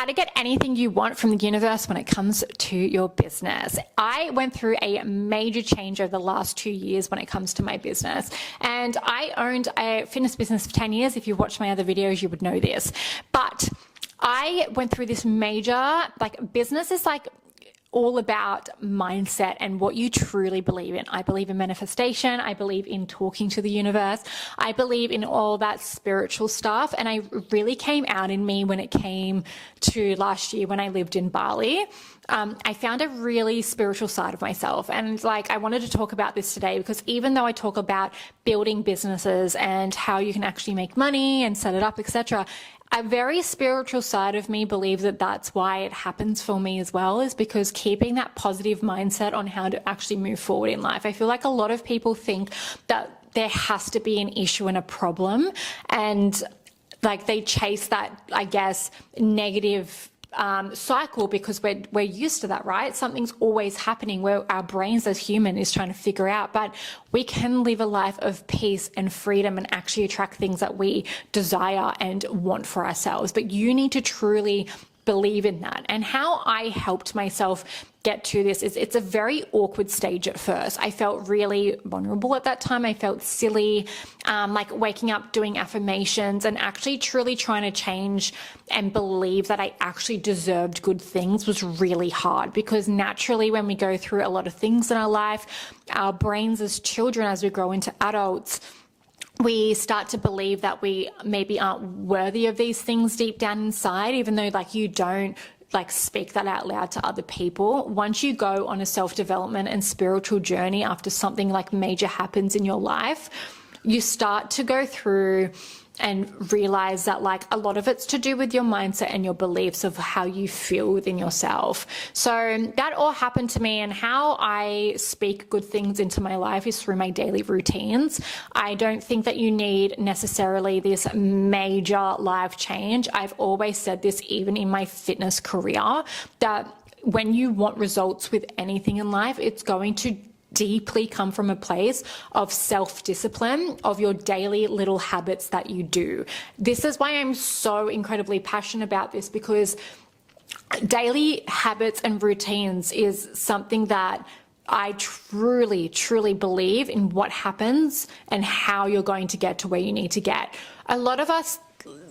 to get anything you want from the universe when it comes to your business. I went through a major change over the last 2 years when it comes to my business. And I owned a fitness business for 10 years. If you've watched my other videos, you would know this. But I went through this major, business is all about mindset and what you truly believe in. I believe in manifestation. I believe in talking to the universe. I believe in all that spiritual stuff. And I really came out in me when it came to last year when I lived in Bali. I found a really spiritual side of myself. And I wanted to talk about this today because even though I talk about building businesses and how you can actually make money and set it up, etc., a very spiritual side of me believes that that's why it happens for me as well, is because keeping that positive mindset on how to actually move forward in life. I feel like a lot of people think that there has to be an issue and a problem, and they chase that, I guess, negative cycle because we're used to that, right? Something's always happening where our brains as human is trying to figure out, but we can live a life of peace and freedom and actually attract things that we desire and want for ourselves. But you need to truly believe in that. And how I helped myself get to this is it's a very awkward stage at first. I felt really vulnerable at that time. I felt silly, waking up doing affirmations and actually truly trying to change and believe that I actually deserved good things was really hard, because naturally when we go through a lot of things in our life, our brains as children, as we grow into adults, we start to believe that we maybe aren't worthy of these things deep down inside, even though you don't speak that out loud to other people. Once you go on a self-development and spiritual journey after something major happens in your life, you start to go through and realize that a lot of it's to do with your mindset and your beliefs of how you feel within yourself. So that all happened to me, and how I speak good things into my life is through my daily routines. I don't think that you need necessarily this major life change. I've always said this even in my fitness career, that when you want results with anything in life, it's going to deeply come from a place of self-discipline, of your daily little habits that you do. This is why I'm so incredibly passionate about this, because daily habits and routines is something that I truly, truly believe in what happens and how you're going to get to where you need to get. A lot of us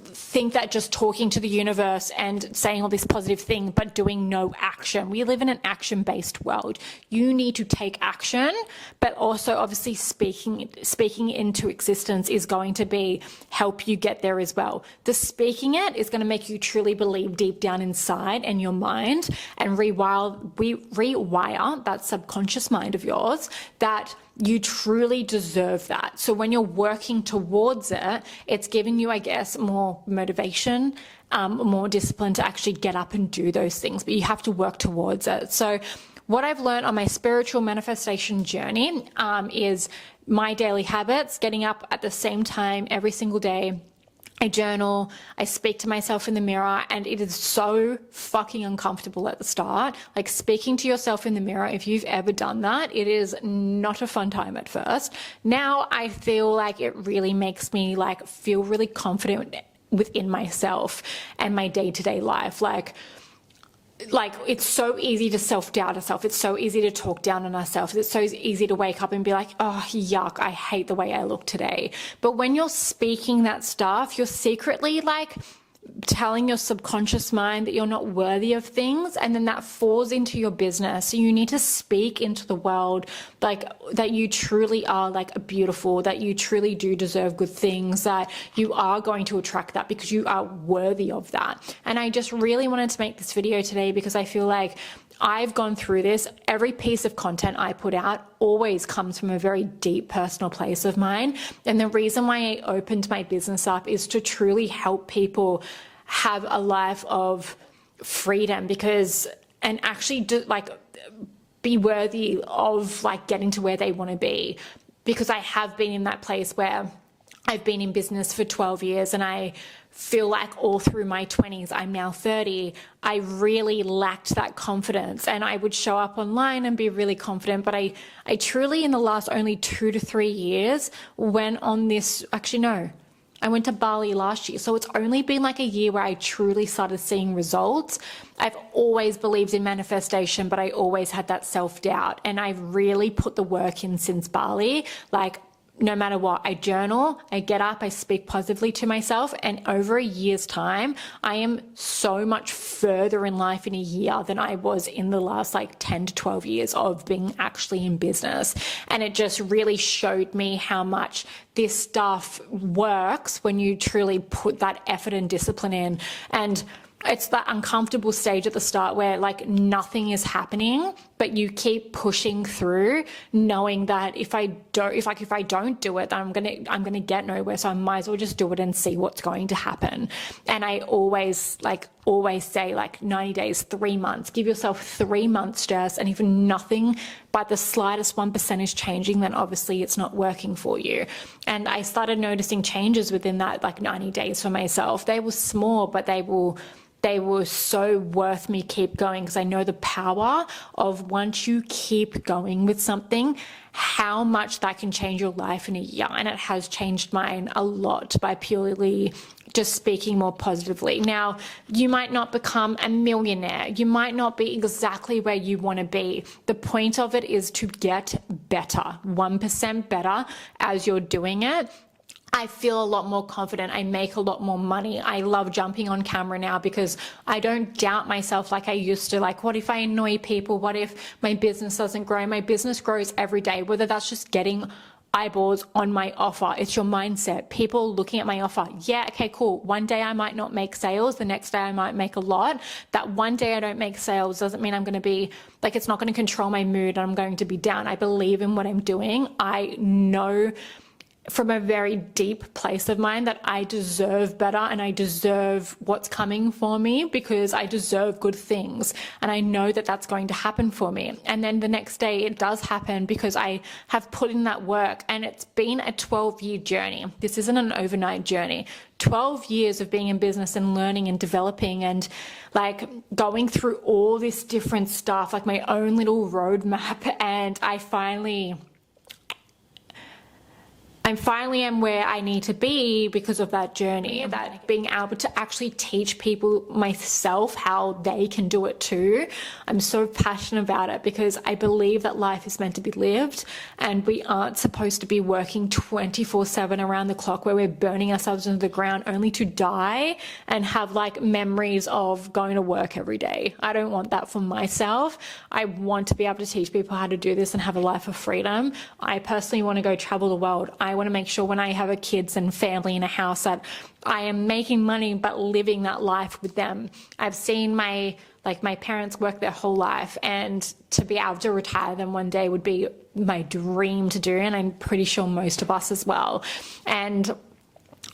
think that just talking to the universe and saying all this positive thing but doing no action. We live in an action-based world. You need to take action, but also obviously speaking into existence is going to help you get there as well. The speaking it is going to make you truly believe deep down inside in your mind and rewire that subconscious mind of yours that you truly deserve that. So when you're working towards it, it's giving you, I guess, more motivation, more discipline to actually get up and do those things, but you have to work towards it. So what I've learned on my spiritual manifestation journey is my daily habits, getting up at the same time every single day. I journal, I speak to myself in the mirror, and it is so fucking uncomfortable at the start. Speaking to yourself in the mirror, if you've ever done that, it is not a fun time at first. Now I feel like it really makes me feel really confident within myself and my day-to-day life. It's so easy to self-doubt ourselves. It's so easy to talk down on ourselves. It's so easy to wake up and be like, oh, yuck, I hate the way I look today. But when you're speaking that stuff, you're secretly telling your subconscious mind that you're not worthy of things, and then that falls into your business. So you need to speak into the world that you truly are beautiful, that you truly do deserve good things, that you are going to attract that because you are worthy of that. And I just really wanted to make this video today because I feel like I've gone through this. Every piece of content I put out always comes from a very deep personal place of mine. And the reason why I opened my business up is to truly help people have a life of freedom, and actually be worthy of getting to where they want to be. Because I have been in that place where I've been in business for 12 years and I feel like all through my 20s, I'm now 30, I really lacked that confidence, and I would show up online and be really confident, but I truly in the last only 2 to 3 years went on this, actually no, I went to Bali last year. So it's only been like a year where I truly started seeing results. I've always believed in manifestation, but I always had that self-doubt. And I've really put the work in since Bali. Like, no matter what, I journal, I get up, I speak positively to myself, and over a year's time, I am so much further in life in a year than I was in the last like 10 to 12 years of being actually in business. And it just really showed me how much this stuff works when you truly put that effort and discipline in. And it's that uncomfortable stage at the start where like nothing is happening, but you keep pushing through, knowing that if I don't do it, I'm gonna get nowhere. So I might as well just do it and see what's going to happen. And I always say like 90 days, 3 months, give yourself 3 months, Jess. And if nothing but the slightest 1% is changing, then obviously it's not working for you. And I started noticing changes within that like 90 days for myself. They were small, but they were so worth me keep going, because I know the power of once you keep going with something, how much that can change your life in a year. And it has changed mine a lot by purely just speaking more positively. Now, you might not become a millionaire. You might not be exactly where you want to be. The point of it is to get better, 1% better as you're doing it. I feel a lot more confident. I make a lot more money. I love jumping on camera now because I don't doubt myself like I used to. Like, what if I annoy people? What if my business doesn't grow? My business grows every day, whether that's just getting eyeballs on my offer. It's your mindset. People looking at my offer. Yeah, okay, cool. One day I might not make sales. The next day I might make a lot. That one day I don't make sales doesn't mean I'm going to be like, it's not going to control my mood and I'm going to be down. I believe in what I'm doing. I know from a very deep place of mine that I deserve better and I deserve what's coming for me, because I deserve good things. And I know that that's going to happen for me. And then the next day it does happen because I have put in that work, and it's been a 12-year journey. This isn't an overnight journey. 12 years of being in business and learning and developing and like going through all this different stuff, like my own little roadmap. And I finally am where I need to be because of that journey, that being able to actually teach people myself how they can do it too. I'm so passionate about it because I believe that life is meant to be lived, and we aren't supposed to be working 24/7 around the clock where we're burning ourselves into the ground only to die and have like memories of going to work every day. I don't want that for myself. I want to be able to teach people how to do this and have a life of freedom. I personally want to go travel the world. I want to make sure when I have a kids and family in a house that I am making money but living that life with them. I've seen my parents work their whole life, and to be able to retire them one day would be my dream to do, and I'm pretty sure most of us as well. And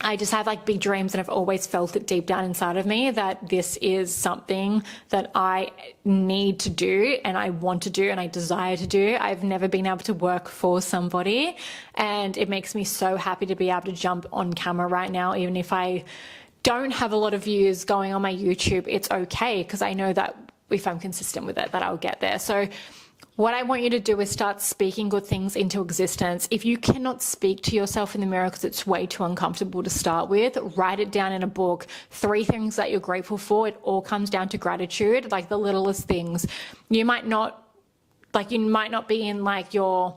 I just have like big dreams, and I've always felt it deep down inside of me that this is something that I need to do and I want to do and I desire to do. I've never been able to work for somebody, and it makes me so happy to be able to jump on camera right now. Even if I don't have a lot of views going on my YouTube, it's okay, because I know that if I'm consistent with it, that I'll get there. So what I want you to do is start speaking good things into existence. If you cannot speak to yourself in the mirror because it's way too uncomfortable to start with, write it down in a book. 3 things that you're grateful for. It all comes down to gratitude, like the littlest things. You might not be in like your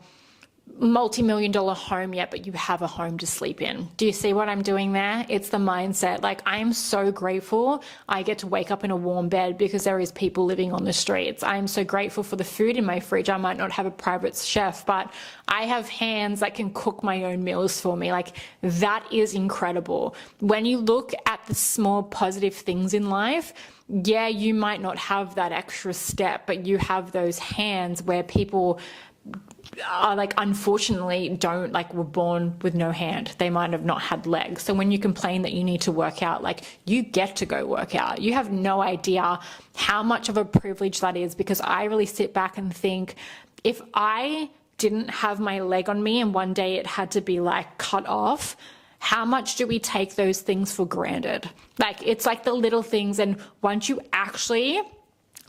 multi-million-dollar home yet, but you have a home to sleep in. Do you see what I'm doing there? It's the mindset. Like, I am so grateful I get to wake up in a warm bed because there is people living on the streets. I am so grateful for the food in my fridge. I might not have a private chef, but I have hands that can cook my own meals for me. Like, that is incredible. When you look at the small positive things in life, yeah, you might not have that extra step, but you have those hands where people are like, unfortunately, were born with no hand. They might have not had legs. So when you complain that you need to work out, like, you get to go work out. You have no idea how much of a privilege that is, because I really sit back and think, if I didn't have my leg on me and one day it had to be like cut off, how much do we take those things for granted? Like, it's like the little things. And once you actually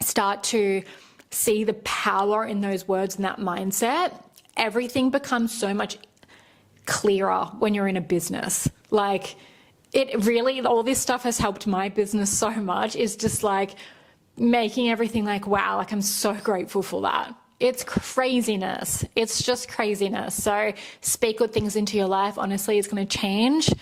start to see the power in those words and that mindset, everything becomes so much clearer when you're in a business. Like, it really, all this stuff has helped my business so much. Is just like making everything like, wow, like I'm so grateful for that. It's craziness. It's just craziness. So speak good things into your life. Honestly, it's going to change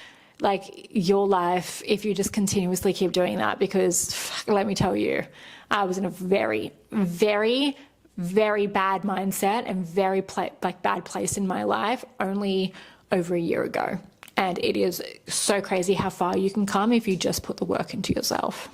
like your life if you just continuously keep doing that, because let me tell you, I was in a very, very, very bad mindset and very bad place in my life only over a year ago. And it is so crazy how far you can come if you just put the work into yourself.